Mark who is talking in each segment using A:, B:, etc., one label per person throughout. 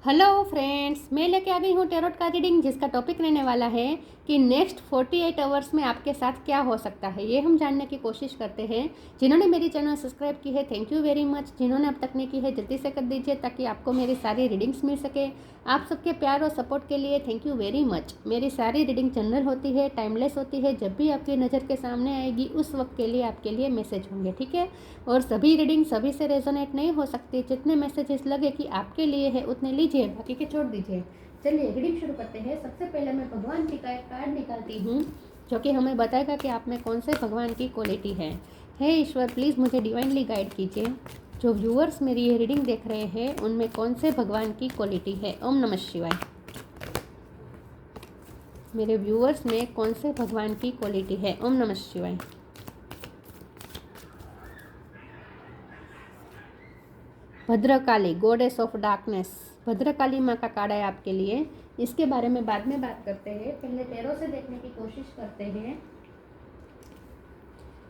A: Hello friends, मैं लेके आ गई हूँ टैरोट का रीडिंग जिसका टॉपिक रहने वाला है कि नेक्स्ट 48 आवर्स में आपके साथ क्या हो सकता है। ये हम जानने की कोशिश करते हैं। जिन्होंने मेरी चैनल सब्सक्राइब की है, थैंक यू वेरी मच। जिन्होंने अब तक नहीं की है, जल्दी से कर दीजिए ताकि आपको मेरी सारी रीडिंग्स मिल सके। आप सबके प्यार और सपोर्ट के लिए थैंक यू वेरी मच। मेरी सारी रीडिंग जनरल होती है, टाइमलेस होती है। जब भी आपकी नज़र के सामने आएगी उस वक्त के लिए आपके लिए मैसेज होंगे, ठीक है। और सभी रीडिंग सभी से रेजोनेट नहीं हो सकती। जितने मैसेजेस लगे कि आपके लिए है उतने लीजिए, बाकी के छोड़ दीजिए। चलिए रीडिंग शुरू करते हैं। सबसे पहले मैं भगवान जी का एक कार्ड निकालती हूँ जो कि हमें बताएगा कि आप में कौन से भगवान की क्वालिटी है। हे ईश्वर, प्लीज़ मुझे डिवाइनली गाइड कीजिए। जो व्यूअर्स मेरी ये रीडिंग देख रहे हैं उनमें कौन से भगवान की क्वालिटी है। ओम नमः शिवाय। मेरे व्यूअर्स में कौन से भगवान की क्वालिटी है। ओम नमः शिवाय। Bhadrakali, goddess of darkness, Bhadrakali माँ का कार्ड है आपके लिए। इसके बारे में बाद में बात करते हैं। पहले टैरो से देखने की कोशिश करते हैं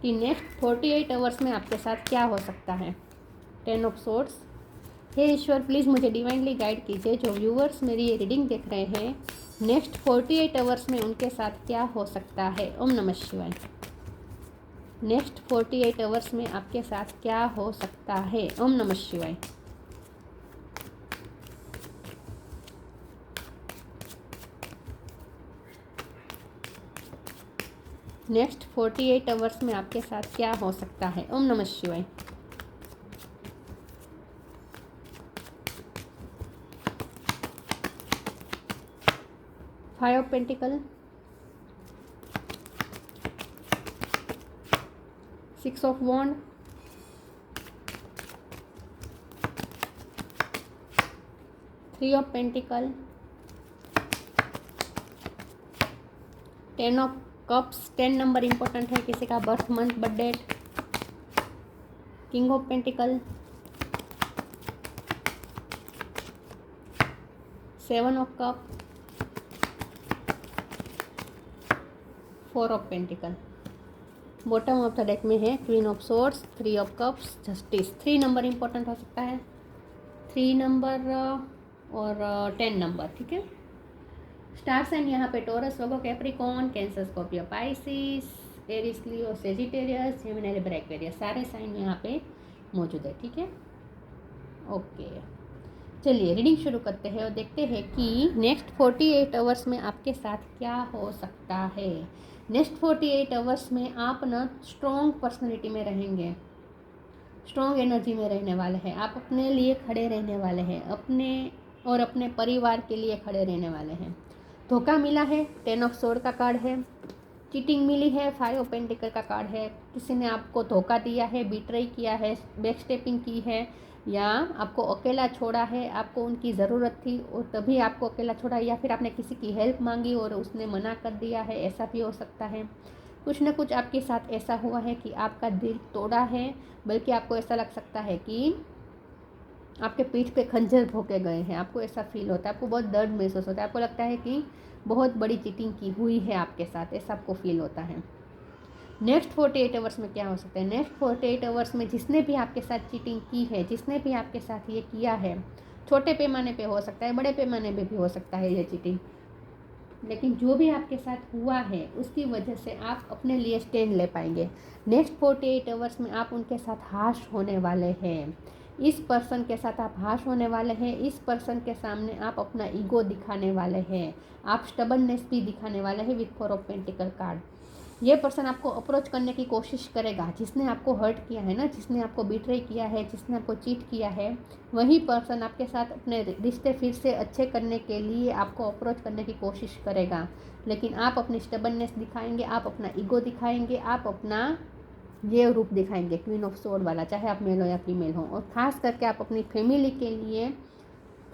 A: कि नेक्स्ट 48 आवर्स में आपके साथ क्या हो सकता है। 10 ऑफ सोर्ड्स। हे ईश्वर, प्लीज़ मुझे डिवाइनली गाइड कीजिए। जो व्यूअर्स मेरी ये रीडिंग देख रहे हैं नेक्स्ट 48 आवर्स में उनके साथ क्या हो सकता है। ओम नमः शिवाय। नेक्स्ट 48 आवर्स में आपके साथ क्या हो सकता है। ओम नमः शिवाय। नेक्स्ट 48 आवर्स में आपके साथ क्या हो सकता है। ओम नमः शिवाय। Five of pentacle, 6 of wand, three of pentacle, 10 of cups. 10 number important है किसी का birth month, birth date. King of pentacle, 7 of cup, 4 of pentacle. Bottom of the deck में है queen of swords, 3 of cups, justice. 3 number important हो सकता है, 3 number और 10 number, ठीक है। स्टार साइन यहाँ पे Taurus, Virgo, Capricorn, Cancer, Scorpio, Pisces, Aries, Leo, Sagittarius, Gemini, Libra, Aquarius, सारे साइन यहाँ पे मौजूद है, ठीक है। ओके, चलिए रीडिंग शुरू करते हैं और देखते हैं कि नेक्स्ट 48 आवर्स में आपके साथ क्या हो सकता है। नेक्स्ट 48 आवर्स में आप ना स्ट्रॉन्ग पर्सनैलिटी में रहेंगे, स्ट्रॉन्ग एनर्जी में रहने वाले हैं। आप अपने लिए खड़े रहने वाले हैं, अपने और अपने परिवार के लिए खड़े रहने वाले हैं। धोखा मिला है, 10 ऑफ सोर्ड का कार्ड है। चीटिंग मिली है, 5 ऑफ पेंटिकल का कार्ड है। किसी ने आपको धोखा दिया है, बिट्रेई किया है, बैकस्टेपिंग की है, या आपको अकेला छोड़ा है। आपको उनकी ज़रूरत थी और तभी आपको अकेला छोड़ा, या फिर आपने किसी की हेल्प मांगी और उसने मना कर दिया है, ऐसा भी हो सकता है। कुछ ना कुछ आपके साथ ऐसा हुआ है कि आपका दिल तोड़ा है, बल्कि आपको ऐसा लग सकता है कि आपके पीठ पे खंजर भोंके गए हैं। आपको ऐसा फील होता है, आपको बहुत दर्द महसूस होता है, आपको लगता है कि बहुत बड़ी चीटिंग की हुई है आपके साथ, ऐसा आपको फील होता है। नेक्स्ट 48 आवर्स में क्या हो सकता है। नेक्स्ट 48 आवर्स में जिसने भी आपके साथ चीटिंग की है, जिसने भी आपके साथ ये किया है, छोटे पैमाने पे हो सकता है, बड़े पैमाने पे भी हो सकता है ये चीटिंग, लेकिन जो भी आपके साथ हुआ है उसकी वजह से आप अपने लिए स्टैंड ले पाएंगे। नेक्स्ट 48 आवर्स में आप उनके साथ हाश होने वाले हैं। इस पर्सन के साथ आप हाश होने वाले हैं। इस पर्सन के सामने आप अपना ईगो दिखाने वाले हैं, आप स्टबननेस भी दिखाने वाले हैं विथ 4 ऑफ पेंटिकल कार्ड। ये पर्सन आपको अप्रोच करने की कोशिश करेगा। जिसने आपको हर्ट किया है ना, जिसने आपको बिट्रे किया है, जिसने आपको चीट किया है, वही पर्सन आपके साथ अपने रिश्ते फिर से अच्छे करने के लिए आपको अप्रोच करने की कोशिश करेगा। लेकिन आप अपनी स्टबननेस दिखाएंगे, आप अपना ईगो दिखाएंगे, आप अपना ये रूप दिखाएंगे क्वीन ऑफ सोर्ड वाला, चाहे आप मेल हो या फीमेल हो। और ख़ास करके आप अपनी फैमिली के लिए,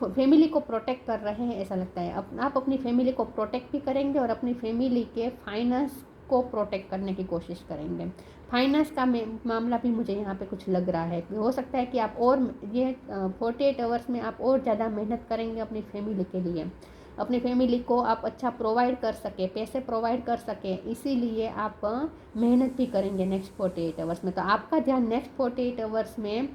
A: फैमिली को प्रोटेक्ट कर रहे हैं ऐसा लगता है। आप अपनी फैमिली को प्रोटेक्ट भी करेंगे और अपनी फैमिली के फाइनेंस को प्रोटेक्ट करने की कोशिश करेंगे। फाइनेंस का मामला भी मुझे यहाँ पे कुछ लग रहा है। हो सकता है कि आप और ये 48 आवर्स में आप और ज़्यादा मेहनत करेंगे अपनी फैमिली के लिए, अपनी फैमिली को आप अच्छा प्रोवाइड कर सके, पैसे प्रोवाइड कर सके, इसीलिए आप मेहनत भी करेंगे नेक्स्ट 48 आवर्स में। तो आपका ध्यान नेक्स्ट 48 आवर्स में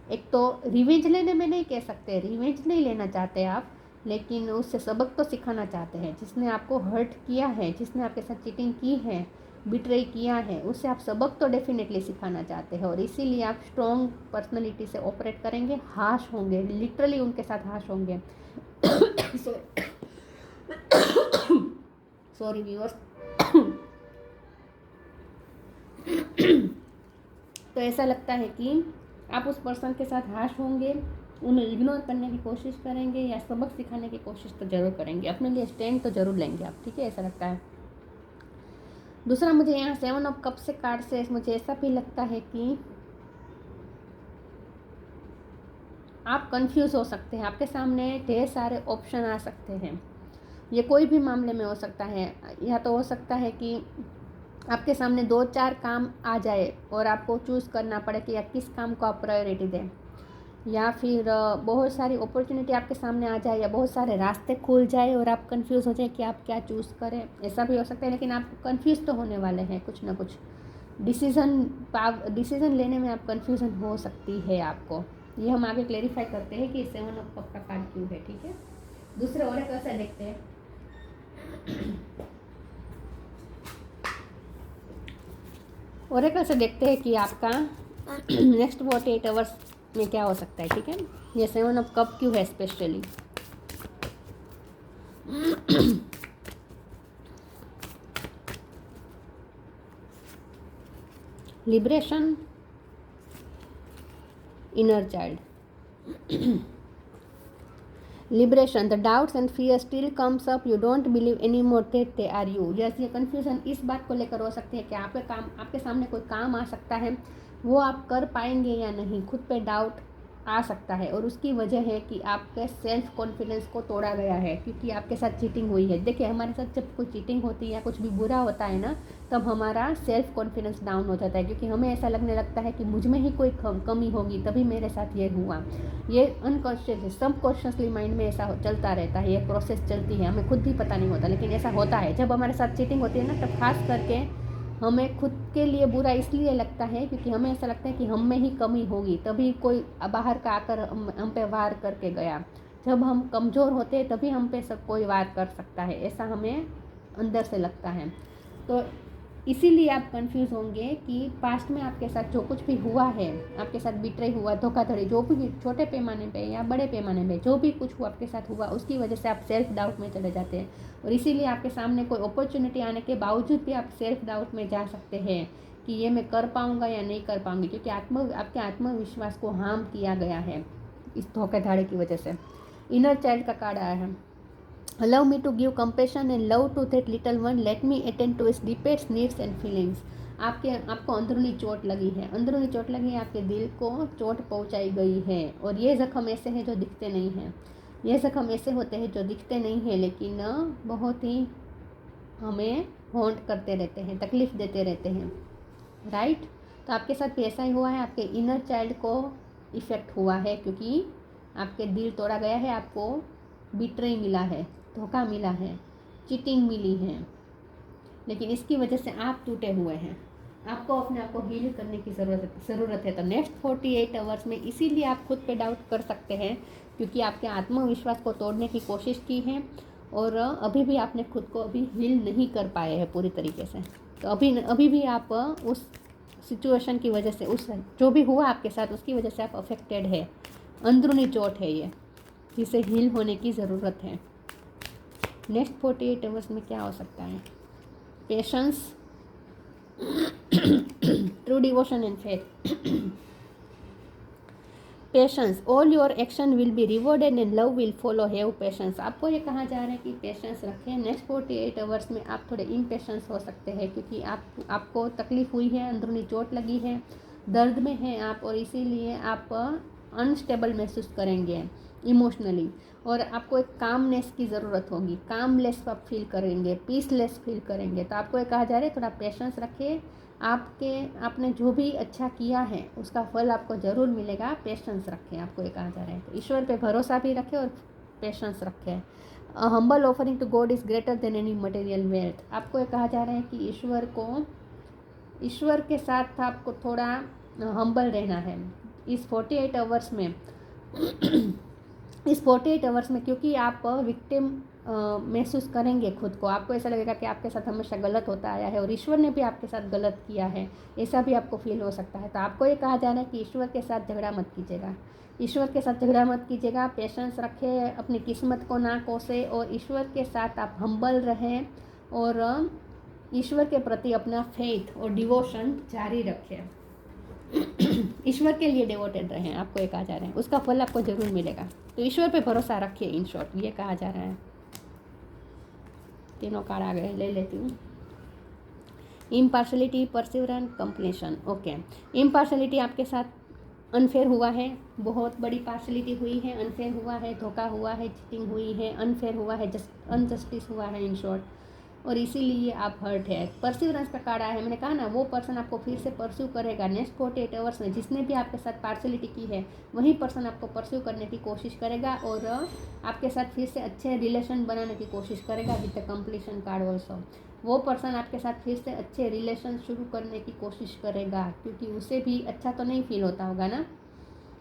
A: एक तो रिवेंज लेने में नहीं कह सकते, रिवेंज नहीं लेना चाहते आप, लेकिन उससे सबक तो सिखाना चाहते हैं। जिसने आपको हर्ट किया है, जिसने आपके साथ चीटिंग की है, बिट्रे किया है, उससे आप सबक तो डेफिनेटली सिखाना चाहते हैं। और इसीलिए आप स्ट्रॉन्ग पर्सनैलिटी से ऑपरेट करेंगे, हाश होंगे, लिटरली उनके साथ हाश होंगे। Sorry viewers. तो ऐसा लगता है कि आप उस पर्सन के साथ हाश होंगे, उन्हें इग्नोर करने की कोशिश करेंगे या सबक सिखाने की कोशिश तो ज़रूर करेंगे, अपने लिए स्टैंड तो ज़रूर लेंगे आप, ठीक है, ऐसा लगता है। दूसरा, मुझे यहाँ 7 ऑफ कप से कार्ड से मुझे ऐसा भी लगता है कि आप कंफ्यूज हो सकते हैं, आपके सामने ढेर सारे ऑप्शन आ सकते हैं। ये कोई भी मामले में हो सकता है, या तो हो सकता है कि आपके सामने 2-4 काम आ जाए और आपको चूज़ करना पड़े कि या किस काम को आप प्रायोरिटी दें, या फिर बहुत सारी अपॉर्चुनिटी आपके सामने आ जाए या बहुत सारे रास्ते खुल जाए और आप कंफ्यूज हो जाए कि आप क्या चूज़ करें, ऐसा भी हो सकता है। लेकिन आप कंफ्यूज तो होने वाले हैं, कुछ ना कुछ डिसीज़न लेने में आप कंफ्यूजन हो सकती है आपको। ये हम आगे क्लेरिफाई करते हैं कि 7 ऑफ कप का कार्ड क्यों है, ठीक है। दूसरे ओरेकल से देखते हैं। ओरेकल से देखते हैं कि आपका नेक्स्ट 48 आवर्स में क्या हो सकता है, ठीक है। ये 7 ऑफ कप क्यों है specially. Liberation, inner child. Liberation, the doubts and fear still comes up, you don't believe any more that they are you. Yes, ये कन्फ्यूजन इस बात को लेकर हो सकती है कि आपके सामने कोई काम आ सकता है, वो आप कर पाएंगे या नहीं, खुद पे डाउट आ सकता है। और उसकी वजह है कि आपके सेल्फ कॉन्फिडेंस को तोड़ा गया है, क्योंकि आपके साथ चीटिंग हुई है। देखिए, हमारे साथ जब कोई चीटिंग होती है या कुछ भी बुरा होता है ना, तब हमारा सेल्फ कॉन्फिडेंस डाउन हो जाता है, क्योंकि हमें ऐसा लगने लगता है कि मुझ में ही कोई कमी होगी तभी मेरे साथ ये हुआ। ये अनकॉन्शियस, सबकॉन्शियसली माइंड में ऐसा चलता रहता है, ये प्रोसेस चलती है, हमें खुद भी पता नहीं होता, लेकिन ऐसा होता है। जब हमारे साथ चीटिंग होती है ना, तब खास करके हमें खुद के लिए बुरा इसलिए लगता है क्योंकि हमें ऐसा लगता है कि हम में ही कमी होगी, तभी कोई बाहर का आकर हम पे वार करके गया। जब हम कमज़ोर होते हैं तभी हम पे सब कोई वार कर सकता है, ऐसा हमें अंदर से लगता है। तो इसीलिए आप कंफ्यूज होंगे कि पास्ट में आपके साथ जो कुछ भी हुआ है, आपके साथ बिट्रे हुआ, धोखाधड़ी, जो भी छोटे पैमाने पे या बड़े पैमाने पे जो भी कुछ हुआ आपके साथ हुआ, उसकी वजह से आप सेल्फ डाउट में चले जाते हैं। और इसीलिए आपके सामने कोई अपॉर्चुनिटी आने के बावजूद भी आप सेल्फ डाउट में जा सकते हैं कि ये मैं कर पाऊँगा या नहीं कर पाऊँगी, क्योंकि आपके आत्मविश्वास को हार्म किया गया है इस धोखाधड़ी की वजह से। इनर चाइल्ड का कार्ड आया है। Allow me to give compassion and love to that little one. Let me attend to his deepest needs and feelings. आपको अंदरूनी चोट लगी है, अंदरूनी चोट लगी है, आपके दिल को चोट पहुंचाई गई है। और ये ज़ख्म ऐसे हैं जो दिखते नहीं हैं, ये ज़ख्म ऐसे होते हैं जो दिखते नहीं हैं, लेकिन बहुत ही हमें हॉन्ट करते रहते हैं, तकलीफ़ देते रहते हैं, राइट। तो आपके साथ भी ऐसा ही हुआ है, आपके इनर चाइल्ड को इफ़ेक्ट हुआ है, क्योंकि आपके दिल तोड़ा गया है, आपको बिट्रे मिला है, धोखा मिला है, चीटिंग मिली है, लेकिन इसकी वजह से आप टूटे हुए हैं। आपको अपने आप को हील करने की ज़रूरत है। तो नेक्स्ट 48 आवर्स में इसीलिए आप खुद पे डाउट कर सकते हैं, क्योंकि आपके आत्मविश्वास को तोड़ने की कोशिश की है और अभी भी आपने खुद को अभी हील नहीं कर पाए हैं पूरी तरीके से। तो अभी भी आप उस सिचुएशन की वजह से, उस जो भी हुआ आपके साथ उसकी वजह से आप अफेक्टेड है, अंदरूनी चोट है ये, जिसे हील होने की ज़रूरत है। नेक्स्ट 48 आवर्स में क्या हो सकता है। Patience, true devotion and faith. Patience, all your action will be rewarded and love will follow, have patience. आपको ये कहा जा रहा है कि पेशेंस रखें। नेक्स्ट 48 आवर्स में आप थोड़े इम्पेशेंस हो सकते हैं, क्योंकि आपको तकलीफ़ हुई है, अंदरूनी चोट लगी है, दर्द में हैं आप, और इसीलिए आप अनस्टेबल महसूस करेंगे इमोशनली, और आपको एक कामनेस की ज़रूरत होगी, कामलेस आप फील करेंगे, पीसलेस फील करेंगे। तो आपको ये कहा जा रहा है थोड़ा पेशेंस रखिए, आपने जो भी अच्छा किया है उसका फल आपको ज़रूर मिलेगा, पेशेंस रखें, आपको ये कहा जा रहा है। तो ईश्वर पे भरोसा भी रखें और पेशेंस रखें। Humble offering to God is greater than any material wealth. आपको ये कहा जा रहा है कि ईश्वर के साथ आपको थोड़ा हम्बल रहना है, इस 48 आवर्स में इस 48 आवर्स में क्योंकि आप विक्टिम महसूस करेंगे खुद को, आपको ऐसा लगेगा कि आपके साथ हमेशा गलत होता आया है और ईश्वर ने भी आपके साथ गलत किया है, ऐसा भी आपको फील हो सकता है। तो आपको ये कहा जा रहा है कि ईश्वर के साथ झगड़ा मत कीजिएगा, ईश्वर के साथ झगड़ा मत कीजिएगा, पेशेंस रखें, अपनी किस्मत को ना कोसे और ईश्वर के साथ आप हम्बल रहें और ईश्वर के प्रति अपना फेथ और डिवोशन जारी रखें। ईश्वर के लिए डिवोटेड रहें, आपको ये कहा जा रहा है, उसका फल आपको जरूर मिलेगा। तो ईश्वर पे भरोसा रखिए, इन शॉर्ट ये कहा जा रहा है। तीनों कार्ड आ गए, ले लेती हूँ। Impartiality, perseverance, completion. Okay, impartiality आपके साथ अनफेयर हुआ है, बहुत बड़ी पार्शलिटी हुई है, अनफेयर हुआ है, धोखा हुआ है, चीटिंग हुई है, अनफेयर हुआ है, अनजस्टिस हुआ है इन शॉर्ट, और इसीलिए आप हर्ट है। परसिवरेंस का कार्ड आया है, मैंने कहा ना वो पर्सन आपको फिर से परस्यू करेगा नेक्स्ट 48 आवर्स में। जिसने भी आपके साथ पार्शलिटी की है वही पर्सन आपको परस्यू करने की कोशिश करेगा और आपके साथ फिर से अच्छे रिलेशन बनाने की कोशिश करेगा with the completion card also. वो पर्सन आपके साथ फिर से अच्छे रिलेशन शुरू करने की कोशिश करेगा क्योंकि उसे भी अच्छा तो नहीं फील होता होगा ना,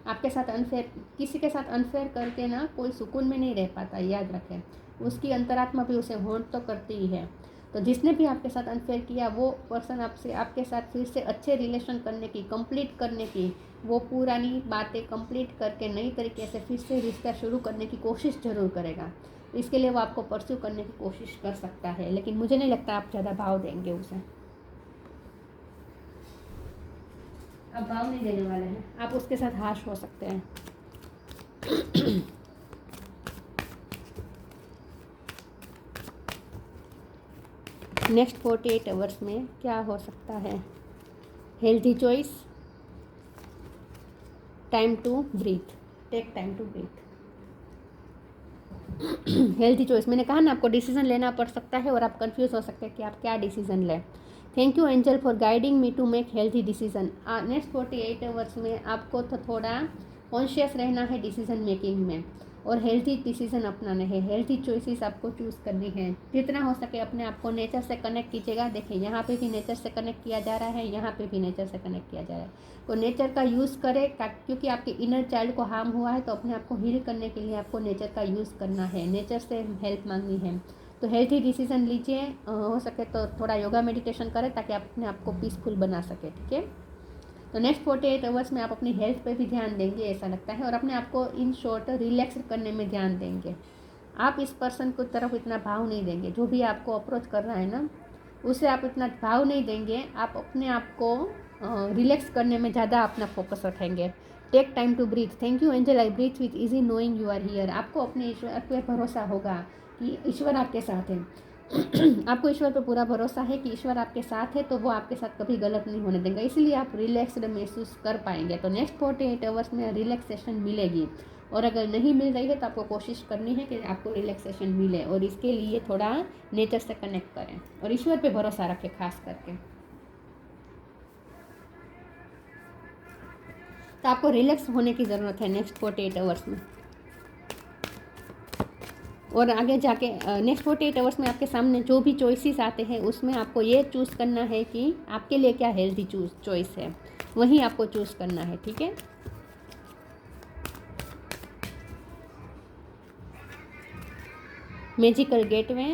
A: आपके साथ अनफेयर, किसी के साथ अनफेयर करके ना कोई सुकून में नहीं रह पाता, याद रखें। उसकी अंतरात्मा भी उसे हॉन्ट तो करती ही है। तो जिसने भी आपके साथ अनफेयर किया वो पर्सन आपसे, आपके साथ फिर से अच्छे रिलेशन करने की, कंप्लीट करने की, वो पुरानी बातें कंप्लीट करके नई तरीके से फिर से रिश्ता शुरू करने की कोशिश ज़रूर करेगा। इसके लिए वो आपको परस्यू करने की कोशिश कर सकता है, लेकिन मुझे नहीं लगता आप ज़्यादा भाव देंगे उसे, आप भाव नहीं देने वाले हैं, आप उसके साथ हाश हो सकते हैं। नेक्स्ट 48 आवर्स में क्या हो सकता है? Healthy choice, time to breathe, take time to breathe. Healthy choice, मैंने कहा ना आपको डिसीजन लेना पड़ सकता है और आप कंफ्यूज हो सकते हैं कि आप क्या डिसीजन लें। Thank you angel for guiding me to make healthy decision. Next 48 hours में आपको तो थोड़ा कॉन्शियस रहना है डिसीजन मेकिंग में और हेल्थी डिसीजन अपनाने हैं, हेल्थी चॉइसेस आपको चूज़ करनी है। जितना हो सके अपने आप को नेचर से कनेक्ट कीजिएगा। देखिए यहाँ पे भी नेचर से कनेक्ट किया जा रहा है, यहाँ पे भी नेचर से कनेक्ट किया जा रहा है। तो नेचर का यूज़ करें क्योंकि आपके इनर चाइल्ड को हार्म हुआ है, तो अपने आप को हील करने के लिए आपको नेचर का यूज़ करना है, नेचर से हेल्प मांगनी है। तो हेल्थी डिसीजन लीजिए, हो सके तो थोड़ा योगा मेडिटेशन करें ताकि आप अपने आप को पीसफुल बना सके, ठीक है। तो नेक्स्ट 48 आवर्स में आप अपनी हेल्थ पे भी ध्यान देंगे ऐसा लगता है और अपने आप को इन शॉर्ट रिलैक्स करने में ध्यान देंगे। आप इस पर्सन को तरफ इतना भाव नहीं देंगे, जो भी आपको अप्रोच कर रहा है ना उसे आप इतना भाव नहीं देंगे, आप अपने आप को रिलैक्स करने में ज़्यादा अपना फोकस रखेंगे। Take time to breathe. Thank you angel, I breathe with easy knowing you are here. आपको अपने ईश्वर पे भरोसा होगा कि ईश्वर आपके साथ है। आपको ईश्वर पे पूरा भरोसा है कि ईश्वर आपके साथ है, तो वो आपके साथ कभी गलत नहीं होने देंगे, इसलिए आप रिलैक्सड महसूस कर पाएंगे। तो नेक्स्ट 48 आवर्स में रिलैक्सेशन मिलेगी और अगर नहीं मिल रही है तो आपको कोशिश करनी है कि आपको रिलैक्सेशन मिले और इसके लिए थोड़ा नेचर से कनेक्ट करें और ईश्वर पे भरोसा रखें खास करके। तो आपको रिलैक्स होने की ज़रूरत है नेक्स्ट 48 आवर्स में। और आगे जाके नेक्स्ट 48 आवर्स में आपके सामने जो भी चॉइसेस आते हैं उसमें आपको ये चूज़ करना है कि आपके लिए क्या हेल्थी चॉइस है, वही आपको चूज़ करना है, ठीक है। Magical gateway,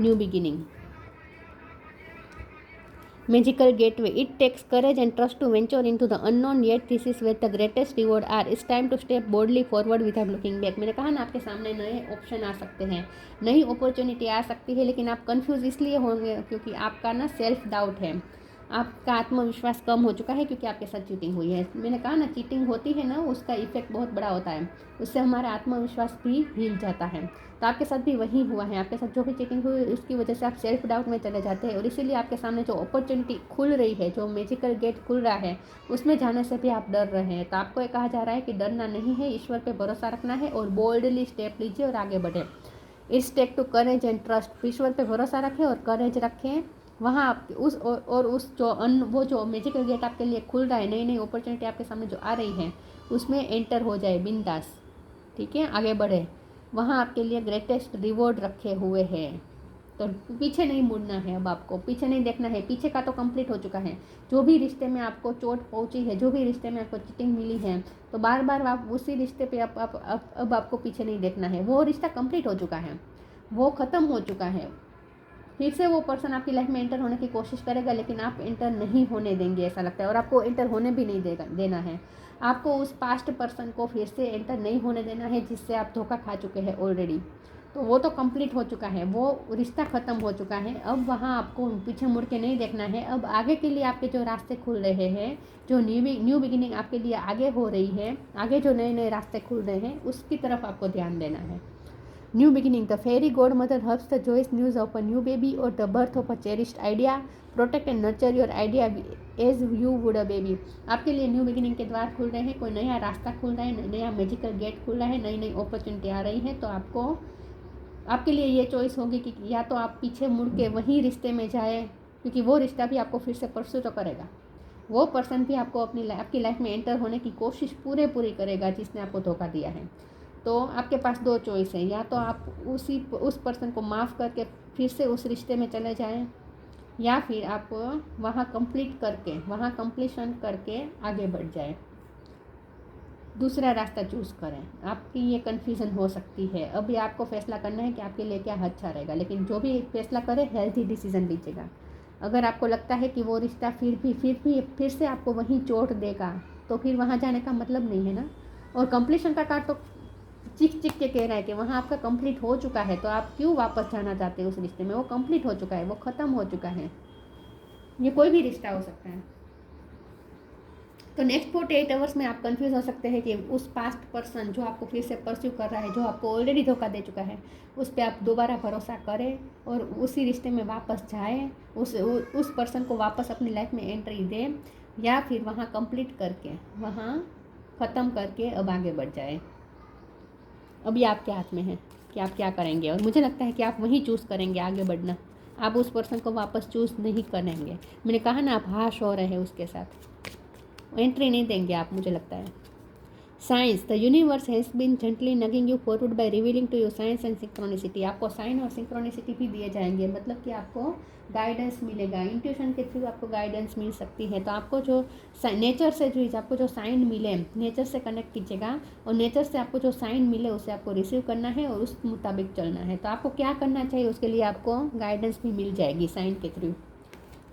A: new beginning. Magical gateway. It takes courage and trust to venture into the unknown, yet this is where the greatest reward are. It's time to step boldly forward without looking back. मैंने कहा ना आपके सामने नए option आ सकते हैं, नई opportunity आ सकती है, लेकिन आप कंफ्यूज इसलिए होंगे क्योंकि आपका ना सेल्फ डाउट है, आपका आत्मविश्वास कम हो चुका है क्योंकि आपके साथ चीटिंग हुई है। मैंने कहा ना चीटिंग होती है ना उसका इफेक्ट बहुत बड़ा होता है, उससे हमारा आत्मविश्वास भी हिल जाता है। तो आपके साथ भी वही हुआ है, आपके साथ जो भी चीटिंग हुई उसकी वजह से आप सेल्फ डाउट में चले जाते हैं और इसीलिए आपके सामने जो अपॉर्चुनिटी खुल रही है, जो मैजिकल गेट खुल रहा है, उसमें जाने से भी आप डर रहे हैं। तो आपको ये कहा जा रहा है कि डरना नहीं है, ईश्वर पे भरोसा रखना है और बोल्डली स्टेप लीजिए और आगे बढ़े। It's take to courage and trust. ईश्वर पे भरोसा रखें और करेज रखें, वहाँ आप उस जो वो जो मैजिकल गेट आपके लिए खुल रहा है, नई नई अपॉर्चुनिटी आपके सामने जो आ रही है उसमें एंटर हो जाए बिंदास, ठीक है, आगे बढ़े। वहाँ आपके लिए ग्रेटेस्ट रिवॉर्ड रखे हुए हैं, तो पीछे नहीं मुड़ना है, अब आपको पीछे नहीं देखना है, पीछे का तो कंप्लीट हो चुका है। जो भी रिश्ते में आपको चोट पहुंची है, जो भी रिश्ते में आपको चीटिंग मिली है, तो बार बार आप उसी रिश्ते पे अब आपको पीछे नहीं देखना है। वो रिश्ता कंप्लीट हो चुका है, वो ख़त्म हो चुका है। फिर से वो पर्सन आपकी लाइफ में एंटर होने की कोशिश करेगा, लेकिन आप एंटर नहीं होने देंगे ऐसा लगता है, और आपको एंटर होने भी नहीं देना है। आपको उस पास्ट पर्सन को फिर से एंटर नहीं होने देना है जिससे आप धोखा खा चुके हैं ऑलरेडी। तो वो तो कंप्लीट हो चुका है, वो रिश्ता ख़त्म हो चुका है। अब वहाँ आपको पीछे मुड़ के नहीं देखना है। अब आगे के लिए आपके जो रास्ते खुल रहे हैं, जो न्यू बिगिनिंग आपके लिए आगे हो रही है, आगे जो नए नए रास्ते खुल रहे हैं, उसकी तरफ आपको ध्यान देना है। New beginning, the fairy godmother heralds the joyous news of a new baby और the birth of a cherished idea. Protect and nurture your idea as you would a baby. आपके लिए न्यू बिगिनिंग के द्वार खुल रहे हैं, कोई नया रास्ता खुल रहा है, नया मैजिकल गेट खुल रहा है, नई नई अपॉर्चुनिटी आ रही है। तो आपके लिए ये चॉइस होगी कि या तो आप पीछे मुड़ के वहीं रिश्ते में जाए, क्योंकि वो रिश्ता भी आपको फिर से परस्यू तो करेगा, वो पर्सन भी आपको आपकी लाइफ में एंटर होने की कोशिश पूरी करेगा जिसने आपको धोखा दिया है। तो आपके पास दो चॉइस है, या तो आप उस पर्सन को माफ़ करके फिर से उस रिश्ते में चले जाएं, या फिर आप वहाँ कंप्लीशन करके आगे बढ़ जाए, दूसरा रास्ता चूज़ करें। आपकी ये कन्फ्यूज़न हो सकती है। अभी आपको फैसला करना है कि आपके लिए क्या अच्छा रहेगा, लेकिन जो भी फैसला करे हेल्थी डिसीजन लीजिएगा। अगर आपको लगता है कि वो रिश्ता फिर से आपको वहीं चोट देगा, तो फिर वहाँ जाने का मतलब नहीं है ना। और कंप्लीशन का कार्ड तो चिक के कह रहा है कि वहाँ आपका कंप्लीट हो चुका है, तो आप क्यों वापस जाना चाहते हैं उस रिश्ते में। वो कंप्लीट हो चुका है, वो ख़त्म हो चुका है। ये कोई भी रिश्ता हो सकता है। तो नेक्स्ट 48 आवर्स में आप कंफ्यूज हो सकते हैं कि उस पास्ट पर्सन जो आपको फिर से परस्यू कर रहा है, जो आपको ऑलरेडी धोखा दे चुका है, उस पर आप दोबारा भरोसा करें और उसी रिश्ते में वापस जाएं, उस पर्सन को वापस अपनी लाइफ में एंट्री दें, या फिर वहाँ कंप्लीट करके, वहाँ ख़त्म करके अब आगे बढ़ जाए। अभी आपके हाथ में है कि आप क्या करेंगे, और मुझे लगता है कि आप वही चूज़ करेंगे आगे बढ़ना। आप उस पर्सन को वापस चूज़ नहीं करेंगे। मैंने कहा ना, आप हाश हो रहे हैं उसके साथ, एंट्री नहीं देंगे आप, मुझे लगता है। Signs, the universe has been gently nudging you forward by revealing to you signs and synchronicity. आपको साइन और सिंक्रोनिसिटी भी दिए जाएंगे, मतलब कि आपको गाइडेंस मिलेगा, इंट्यूशन के थ्रू आपको गाइडेंस मिल सकती है। तो आपको जो नेचर से जो आपको जो साइन मिले, नेचर से कनेक्ट कीजिएगा, और नेचर से आपको जो साइन मिले उसे आपको रिसीव करना है और उस मुताबिक चलना है। तो आपको क्या करना चाहिए, उसके लिए आपको गाइडेंस भी मिल जाएगी साइन के थ्रू।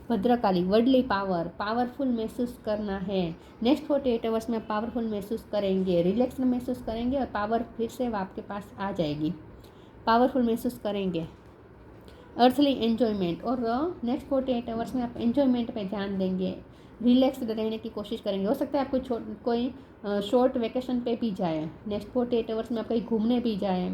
A: भद्रकाली, वर्डली पावरफुल महसूस करना है। नेक्स्ट 48 आवर्स में पावरफुल महसूस करेंगे, रिलैक्स महसूस करेंगे, और पावर फिर से आपके पास आ जाएगी। पावरफुल महसूस करेंगे। अर्थली एन्जॉयमेंट, और नेक्स्ट 48 आवर्स में आप एन्जॉयमेंट पे ध्यान देंगे, रिलैक्स्ड रहने की कोशिश करेंगे। हो सकता है आप कोई शॉर्ट वेकेशन पे भी जाए, नेक्स्ट 48 आवर्स में आप कहीं घूमने भी जाए,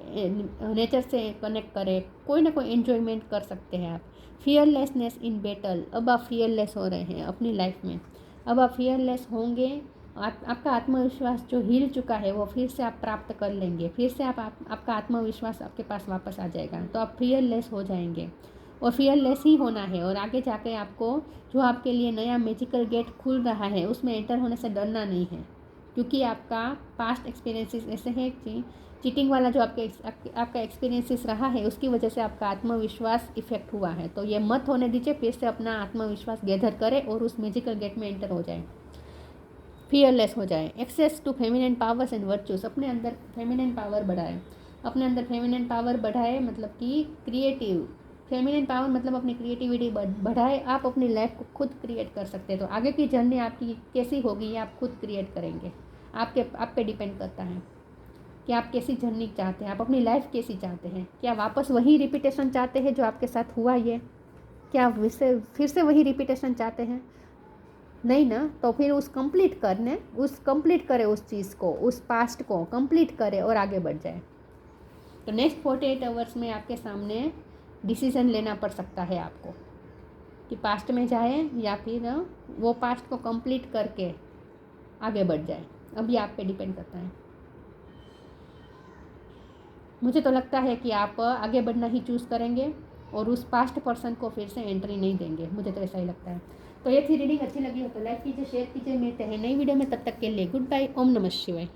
A: नेचर से कनेक्ट करें, कोई ना कोई एन्जॉयमेंट कर सकते हैं आप। फियरलेसनेस इन बैटल, अब आप फियरलेस हो रहे हैं अपनी लाइफ में, अब आप फियरलेस होंगे। आपका आत्मविश्वास जो हिल चुका है वो फिर से आप प्राप्त कर लेंगे, फिर से आपका आत्मविश्वास आपके पास वापस आ जाएगा। तो आप फियरलेस हो जाएंगे, और फियरलेस ही होना है। और आगे जाके आपको जो आपके लिए नया मैजिकल गेट खुल रहा है उसमें एंटर होने से डरना नहीं है, क्योंकि आपका पास्ट एक्सपीरियंसेस ऐसे है कि चीटिंग वाला जो आपका एक्सपीरियंसेस रहा है उसकी वजह से आपका आत्मविश्वास इफेक्ट हुआ है। तो ये मत होने दीजिए, फिर से अपना आत्मविश्वास गैदर करें और उस मैजिकल गेट में एंटर हो जाए, फियरलेस हो जाए। Access to feminine powers and virtues, अपने अंदर फेमिनिन पावर बढ़ाए, अपने अंदर फेमिनिन पावर बढ़ाए, मतलब कि क्रिएटिव फेमिनिन पावर, मतलब अपनी क्रिएटिविटी बढ़ाए। आप अपनी लाइफ को खुद क्रिएट कर सकते हैं। तो आगे की जर्नी आपकी कैसी होगी ये आप खुद क्रिएट करेंगे, आप पे डिपेंड करता है कि आप कैसी जर्नी चाहते हैं, आप अपनी लाइफ कैसी चाहते हैं। क्या वापस वही रिपीटेशन चाहते हैं जो आपके साथ हुआ ये, क्या फिर से वही रिपीटेशन चाहते हैं? नहीं ना, तो फिर कंप्लीट करें उस चीज़ को, उस पास्ट को कंप्लीट करें और आगे बढ़ जाए। तो नेक्स्ट 48 आवर्स में आपके सामने डिसीज़न लेना पड़ सकता है आपको कि पास्ट में जाए या फिर वो पास्ट को कंप्लीट करके आगे बढ़ जाए। अभी आप पे डिपेंड करता है। मुझे तो लगता है कि आप आगे बढ़ना ही चूज़ करेंगे और उस पास्ट पर्सन को फिर से एंट्री नहीं देंगे, मुझे तो ऐसा ही लगता है। तो ये थी रीडिंग, अच्छी लगी हो तो लाइक कीजिए, शेयर कीजिए। मिलते हैं नई वीडियो में, तब तक के लिए गुड बाय। ओम नमः शिवाय।